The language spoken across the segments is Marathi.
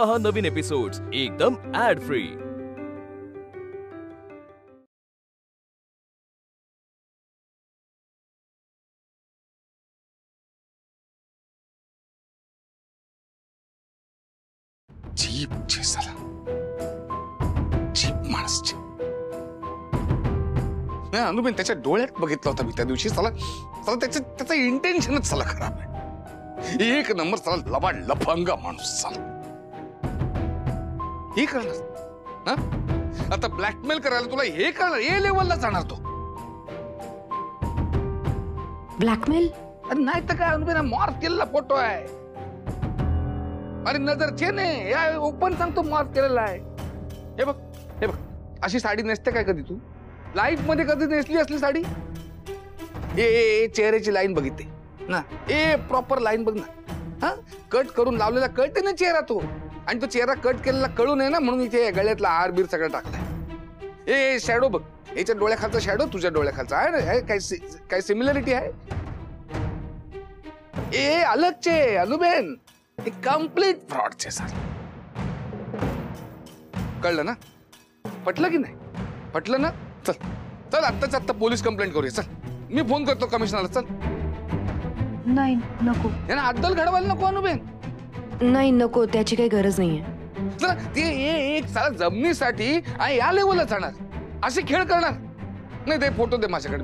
पहा नवीन एपिसोड्स एकदम ऍड फ्री। जीप साला जीप माणस अनुबेन त्याच्या डोळ्यात बघितला होता मी त्या दिवशी। साला त्याचं इंटेन्शनच साला खराब आहे। एक नंबर साला लबाड लफंगा माणूस साला। हे करणार ना आता ब्लॅकमेल करायला तुला हे करणार ए लेवलला जाणार तो। ब्लॅकमेल? अरे नाही तर काय अनुबेन मॉर्फ केलेला फोटो आहे। अरे नजरचे नाही या ओपन सांगतो मॉर्फ केलेला आहे। हे बघ अशी साडी नेसते काय कधी तू लाईफ मध्ये कधी नेसली असली साडी? ए चेहऱ्याची लाईन बघितली ना ए प्रॉपर लाईन बघ ना। हा कट करून लावलेला कट आहे ना चेहरा तो आणि तो चेहरा कट केलेला कळू नये ना म्हणून इथे गळ्यातला हार बीर सगळं टाकलाय। ए शॅडो बघ याच्या डोळ्याखालचा शॅडो तुझ्या डोळ्याखालचा आहे ना काय सिमिलरिटी आहे? ए अलगचे अनुबेन कंप्लीट फ्रॉड चे सर। कळलं ना? पटलं की नाही? पटलं ना? चल चल आत्ताच आत्ता पोलीस कंप्लेंट करूया। चल मी फोन करतो कमिशनरला। चल नाही नको यांना अद्दल घडवायला नको अनुबेन। नाही नको त्याची काही गरज नाहीये। चला ते एक साला जमिनीसाठी आणि या लेवलला जाणार असे खेळ करणार नाही। ते फोटो दे माझ्याकडे।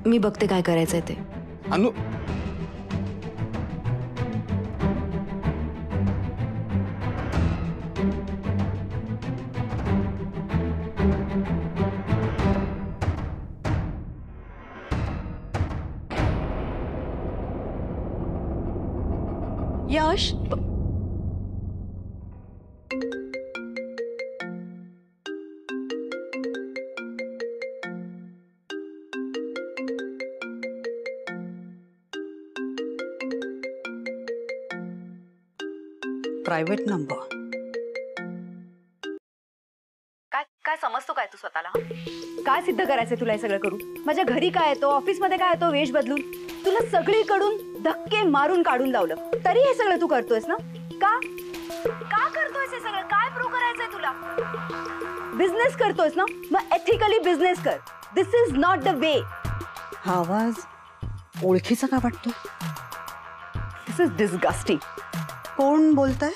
मी बघते काय करायचंय ते। अनु यश प्रायव्हेट नंबर काय समजतो काय तू स्वतःला? काय सिद्ध करायचंय तुला हे सगळं करून? माझ्या घरी काय येतो ऑफिस मध्ये काय येतो वेश बदलून तुला सगळीकडून धक्के मारून काढून लावलं तरी हे सगळं तू करतोयस ना? का करतोयस हे सगळं? काय प्रूव्ह करायचंय तुला? बिझनेस करतोयस ना मग एथिकली बिझनेस कर। दिस इज नॉट द वे। हा आवाज ओळखीचा का वाटतो? दिस इज डिस्गस्टिंग। कोण बोलतंय?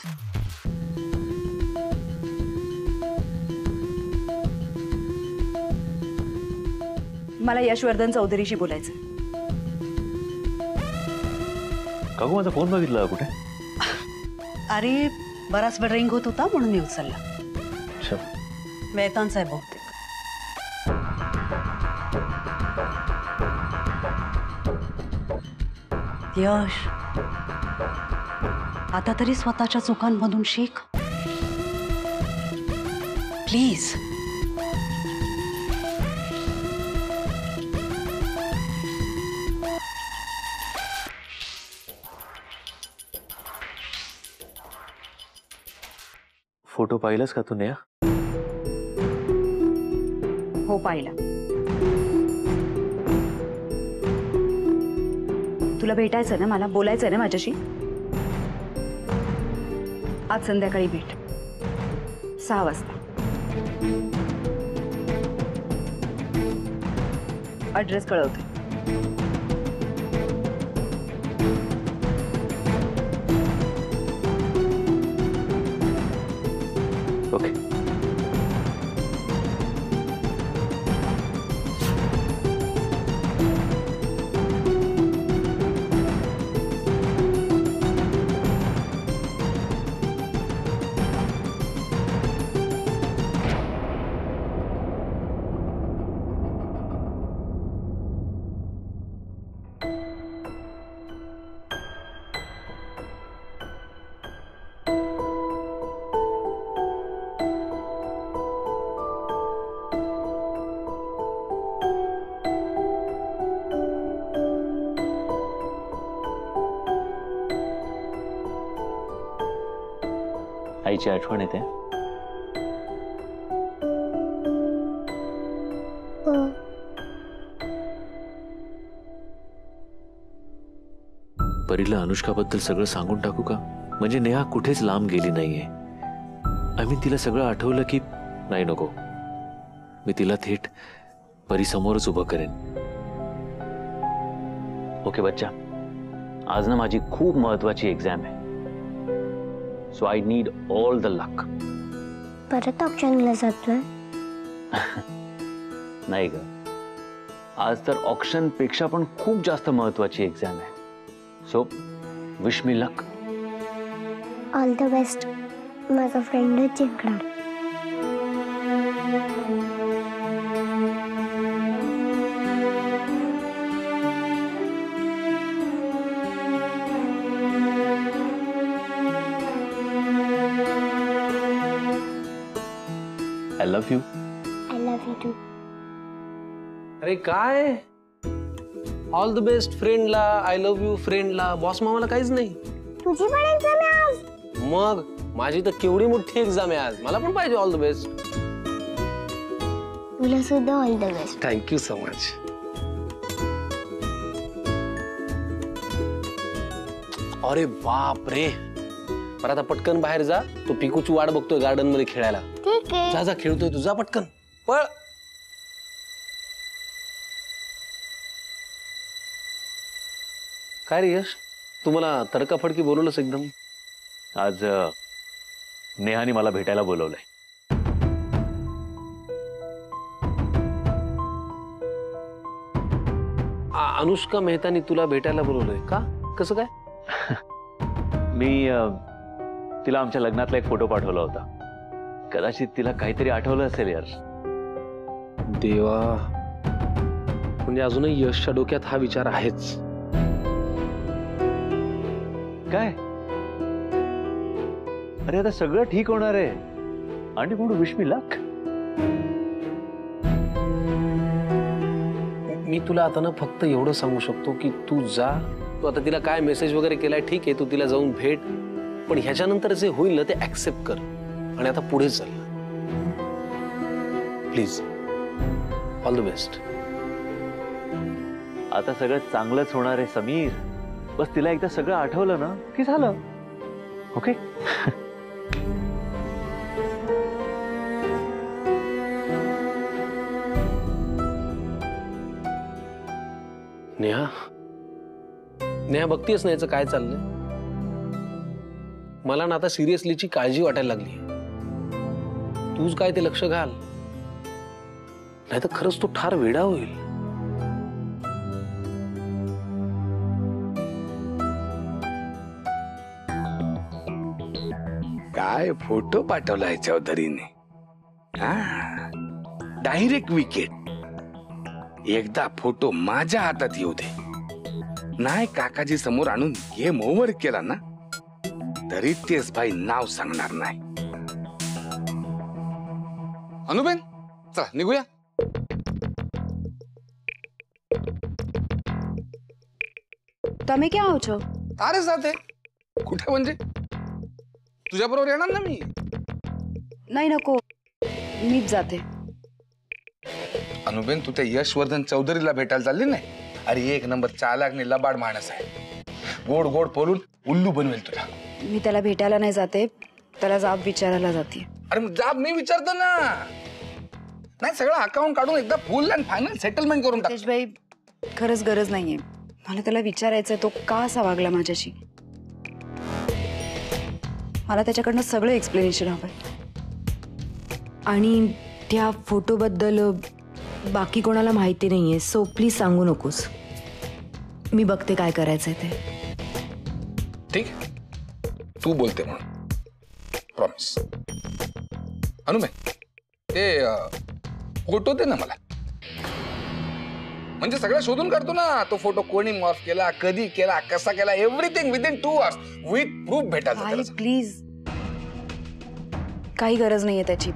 मला यशवर्धन चौधरीशी बोलायचं। काकू माझा फोन बघितला कुठे? अरे बराच वेळ रिंग होत होता म्हणून मी उचलला। वेतांचा आहे बहुतेक। यश आता तरी स्वतःच्या चुकांमधून शिक प्लीज। फोटो पाहिलास का तू नेहा? हो पाहिला। तुला भेटायचं ना मला बोलायचं ना माझ्याशी? आज संध्याकाळी भेट 6 वाजता। ऍड्रेस कळवते। ओके आईची आठवण येते? परीला अनुष्काबद्दल सगळं सांगून टाकू का? म्हणजे नेहा कुठेच लांब गेली नाहीये. आय मीन तिला सगळं आठवलं की नाही नको, मी तिला थेट परीसमोरच उभं करेन. ओके बच्चा, आज ना माझी खूप महत्वाची एक्झाम आहे. So I need all the luck. परत ऑप्शनला जातोय? नाही ग, आज तर ऑप्शन पेक्षा पण खूप जास्त महत्वाची एक्झाम आहे. So wish me luck. All the best. माझा फ्रेंडच जिंकणार. I love you. I love you too. अरे काय ऑल द बेस्ट फ्रेंडला, आय लव्ह यू फ्रेंडला, बॉस मामाला काहीच नाही. तुझी पण एक्झाम आहे आज? मग माझी तर केवढी मोठी एक्झाम आहे आज, मला पण पाहिजे ऑल द बेस्ट. तुला सुद्धा all the best. Thank you so much. अरे बाप रे, बरं आता पटकन बाहेर जा, तो पिकूची वाट बघतोय गार्डन मध्ये खेळायला. ठीक आहे. जा जा खेळतोय तुझा, पटकन पळ. काय रे यश, तुम्हाला तडकाफडकी बोलवलंस एकदम? आज नेहाने मला भेटायला बोलवलंय. अनुष्का मेहतानी तुला भेटायला बोलवलंय का? कसं काय? मी तिला आमच्या लग्नातला एक फोटो पाठवला होता. कदाचित तिला काहीतरी आठवलं असेल यार. देवा, म्हणजे अजूनही यशच्या डोक्यात हा विचार आहेच. काय? अरे आता सगळं ठीक होणार आहे आणि म्हणून विश मी लक. मी तुला आता ना फक्त एवढं सांगू शकतो की तू जा. तू आता तिला काय मेसेज वगैरे केलाय ठीक आहे, तू तिला जाऊन भेट, पण ह्याच्यानंतर जे होईल ना ते ऍक्सेप्ट कर आणि आता पुढे चल. Please, all the best. आता सगळं चांगलंच होणार आहे समीर. बस तिला एकदा सगळं आठवलं ना की झालं. ओके. नेहा, नेहा बघतीयस ना याचं काय चाललंय? मला ना आता सिरियसलीची काळजी वाटायला लागली. तूच काय ते लक्ष घाल, नाही तर खरंच तो ठार वेडा होईल. काय फोटो पाठवलाय चौधरीने? Direct wicket. एकदा फोटो माझ्या हातात येऊ दे, नाही काकाजी समोर आणून गेम ओव्हर केला ना तरी तेच भाई नाव सांगणार नाही. अनुबेन, चला निघूया. તમે ક્યાં આવો છો? तारे साथे कुठे म्हणजे? तुझ्या बरोबर येणार ना मी. नाही नको, मीच जाते. अनुबेन, तू त्या यशवर्धन चौधरीला भेटायला चालली नाही? अरे एक नंबर चालाक आणि लबाड माणूस आहे. गोड गोड बोलून उल्लू बनवेल तुला. मी त्याला भेटायला नाही जाते, त्याला जाब विचारायला जाते. अरे मग जाब मी विचारतो ना. नाही, सगळं अकाउंट काढून एकदा फुल अँड फायनल सेटलमेंट करून टाक. तेजबाई, खरंच गरज नाहीये. मला त्याला विचारायचंय तो का असा वागला माझ्याशी. मला त्याच्याकडनं सगळं एक्सप्लेनेशन हवंय. आणि त्या फोटोबद्दल बाकी कोणाला माहिती नाहीये, सो प्लीज सांगू नकोस. मी बघते काय करायचंय ते. ठीक, तू बोलते म्हणून प्रॉमिस. अनुबेन, ते फोटो दे ना मला, म्हणजे सगळं शोधून काढतो ना. तो फोटो कोणी मॉर्फ केला, कधी केला, कसा केला, everything within 2 hours with proof भेटायचं. प्लीज, काही गरज नाहीये त्याची.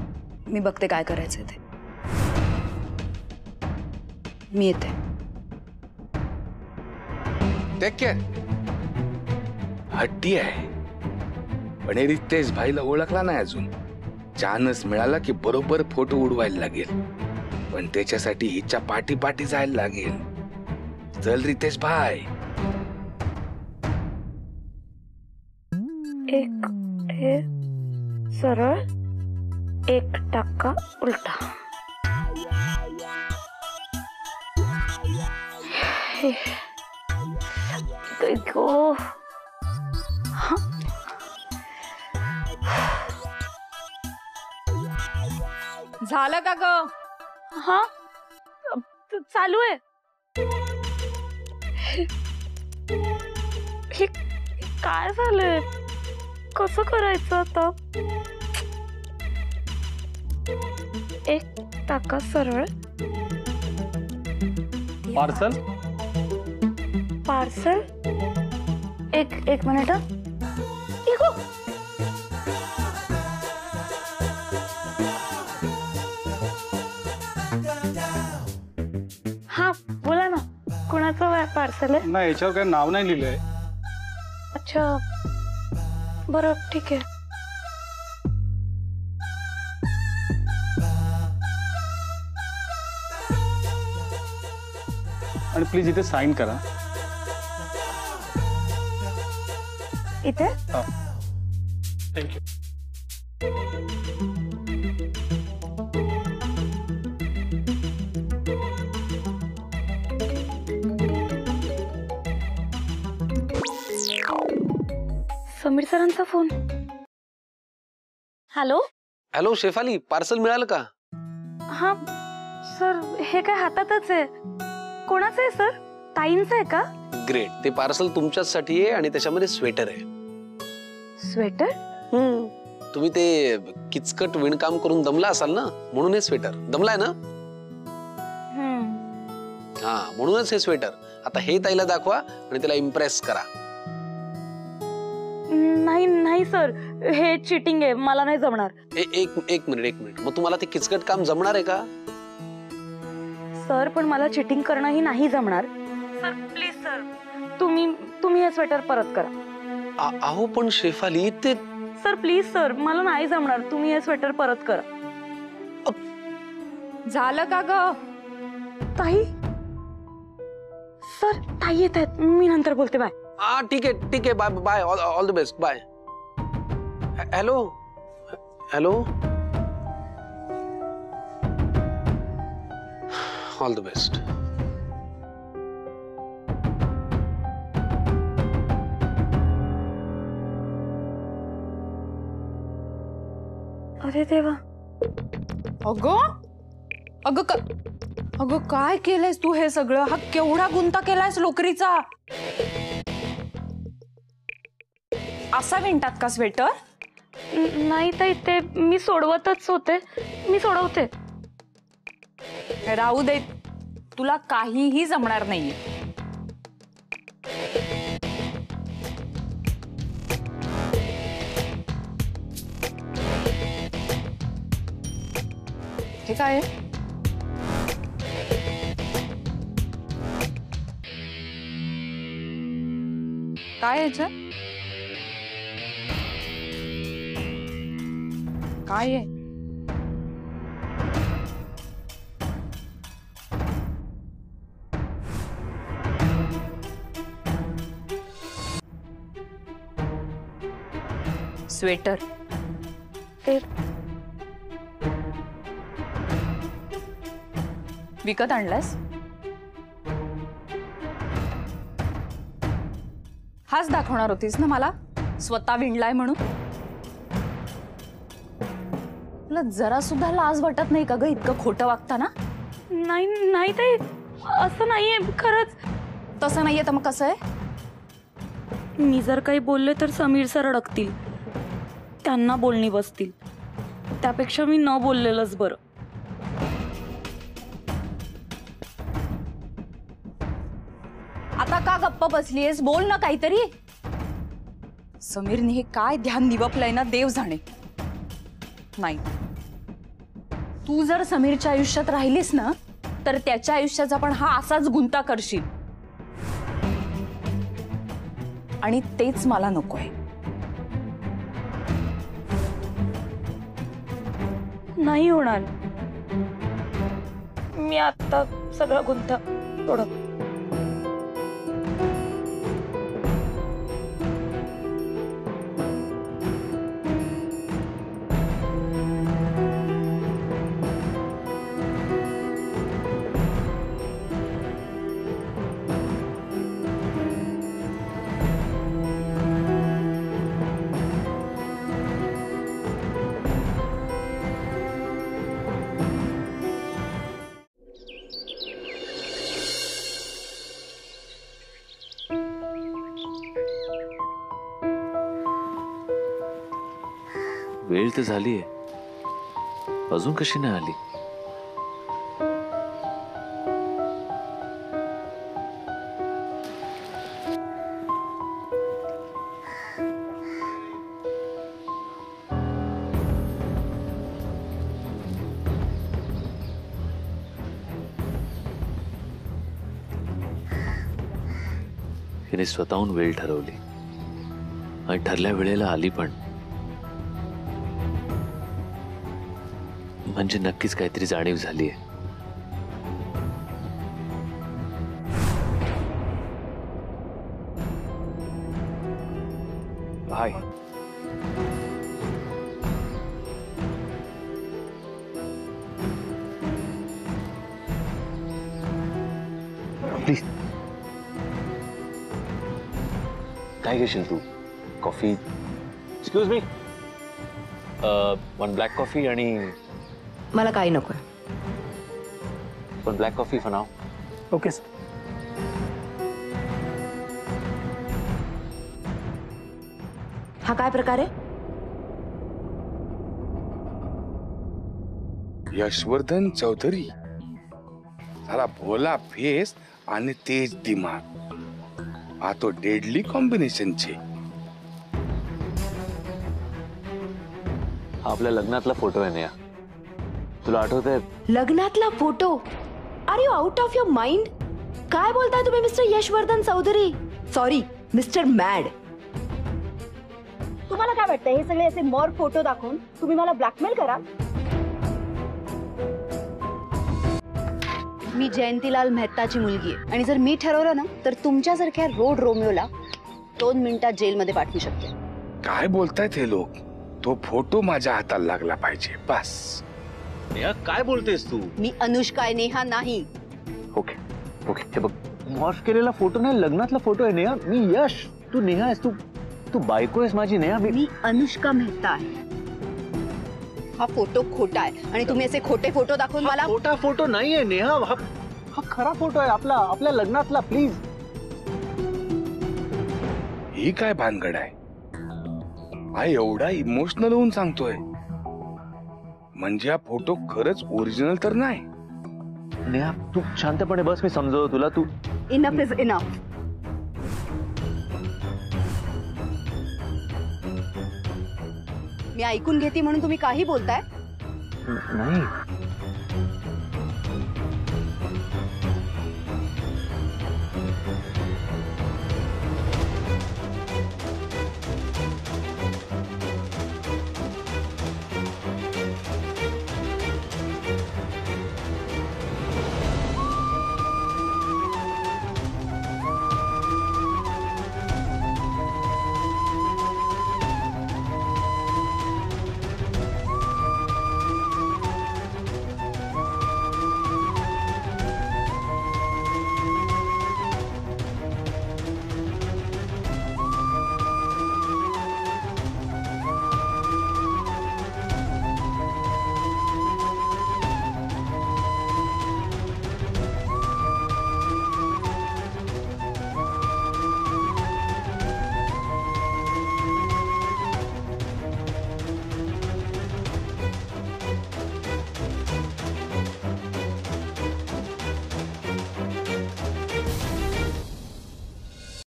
मी बघते काय करायचंय ते. मी येते. Take care. हट्टी आहे, पण रितेश भाईला ओळखला नाही अजून. चान्स मिळाला की बरोबर फोटो उडवायला लागेल, पण त्याच्यासाठी हिच्या पाठी पाठी जायला लागेल. चल रितेश भाई. एक हे सरळ, एक टक्का उलटा. गो झालं का ग? हा चालू आहे. हे काय झालंय? कसं करायचं आता? एक टाका सरळ. Parcel parcel. एक मिनिट. हा बोला ना, कुणाचं पार्सल आहे? नाही, याच्यावर काही नाव नाही लिहिलंय. अच्छा बरं ठीक आहे. आणि प्लीज इथे साइन करा. इथे थँक्यू. समीर सरांचा फोन. हॅलो. हॅलो शेफाली, पार्सल मिळालं का? हा सर, हे काय हातातच आहे. कोणाचं आहे सर? ताईंचं आहे का? ग्रेट. ते पार्सल तुमच्यासाठी आहे आणि त्याच्यामध्ये स्वेटर आहे. स्वेटर? तुम्ही ते किचकट विणकाम करून दमला असाल ना, म्हणून हे स्वेटर. दमलाय ना? हा, म्हणूनच हे स्वेटर. आता हे ताईला दाखवा आणि त्याला इम्प्रेस करा. नाही नाही सर, हे चिटिंग आहे, मला नाही जमणार. एक मिनिट. मग तुम्हाला ते किचकट काम जमणार आहे का? सर पण मला चिटिंग करणंही नाही जमणार. सर प्लीज सर, तुम्ही हे स्वेटर परत करा. अहो पण शेफाली, ते सर प्लीज सर, मला नाही जमणार. तुम्ही हे स्वेटर परत करा. झालं का ग? ताई. सर ताई येत आहेत, मी नंतर बोलते. बाय. ठीक आहे. Bye. All the best. Bye. Hello. All the best. अरे देवा. अगं काय केलंयस तू हे सगळं? हा केवढा गुंता केलायस लोकरीचा. असा विणतात का स्वेटर? नाही ताई, ते मी सोडवतच होते. मी सोडवते. राहू दे, तुला काहीही जमणार नाहीये. हे काय आहे? काय याच्यात? काय आहे? स्वेटर. ते विकत आणलास? हाच दाखवणार होतीस ना मला, स्वतः विणलाय म्हणून? तुला जरा सुद्धा लाज वाटत नाही का ग इतकं खोटं वागताना? नाही ताई, असं नाहीये खरंच. तसं नाहीये तर मग कसं आहे? मी जर काही बोलले तर समीर सर अडकतील, त्यांना बोलणी बसतील. त्यापेक्षा मी न बोललेलंच बरं. आता का गप्प बसलीयस? बोल ना काहीतरी. समीरने हे काय ध्यान निवपलंय ना, देव जाणे. नाही, तू जर समीरच्या आयुष्यात राहिलीस ना, तर त्याच्या आयुष्याचा पण हा असाच गुंता करशील. आणि तेच मला नकोय. नाही होणार. मी आता सगळा गुंता तोडत. वेळ तर झालीये, अजून कशी नाही आली? हिने स्वतःहून वेळ ठरवली आणि ठरल्या वेळेला आली पण. म्हणजे नक्कीच काहीतरी जाणीव झालीये. हाय. प्लीज. काय घेशील तू? Coffee? Excuse me, one black coffee आणि मला काही नकोय. One black coffee for now. Okay sir. हा काय प्रकार आहे? यशवर्धन चौधरी साला भोला फेस आणि तेज दिमाग, हा तो डेडली कॉम्बिनेशन छे. हा आपल्या लग्नातला फोटो आहे नेहा. तुला आठवतंय? लग्नातला photo? Are you out of your mind? काय बोलताय तुम्ही mister Yashvardhan Chaudhary? Sorry, mister mad. तुम्हाला काय वाटतं हे सगळे असे मॉर फोटो दाखवून तुम्ही मला ब्लॅकमेल करा? मी जयंतीलाल मेहताची मुलगी आहे आणि जर मी ठरवलं ना तर तुमच्यासारख्या रोड रोमिओला 2 मिनिटात जेलमध्ये पाठवू शकते. काय बोलतायत हे लोक? तो फोटो माझ्या हाताला लागला पाहिजे बस. नेहा काय बोलतेस तू? मी अनुष्का आहे, नेहा नाही. ओके ओके, हे बघ, मॉर्फ केलेला फोटो नाही, लग्नातला फोटो आहे नेहा. मी यश, तू नेहा आहेस. तू बायको आहेस माझी नेहा. मी अनुष्का मेहता आहे. हा फोटो खोटा आहे आणि तुम्ही असे खोटे फोटो दाखवून मला. खोटा फोटो नाहीये नेहा, हा खरा फोटो आहे आपल्या लग्नातला. प्लीज. ही काय भानगड आहे? हा एवढा इमोशनल होऊन सांगतोय म्हणजे हा फोटो खरंच ओरिजिनल तर नाही. नेहा तू शांतपणे बस, मी समजवतो तुला. तू इनफ इज इनफ. मी ऐकून घेते म्हणून तुम्ही काही बोलताय? नाही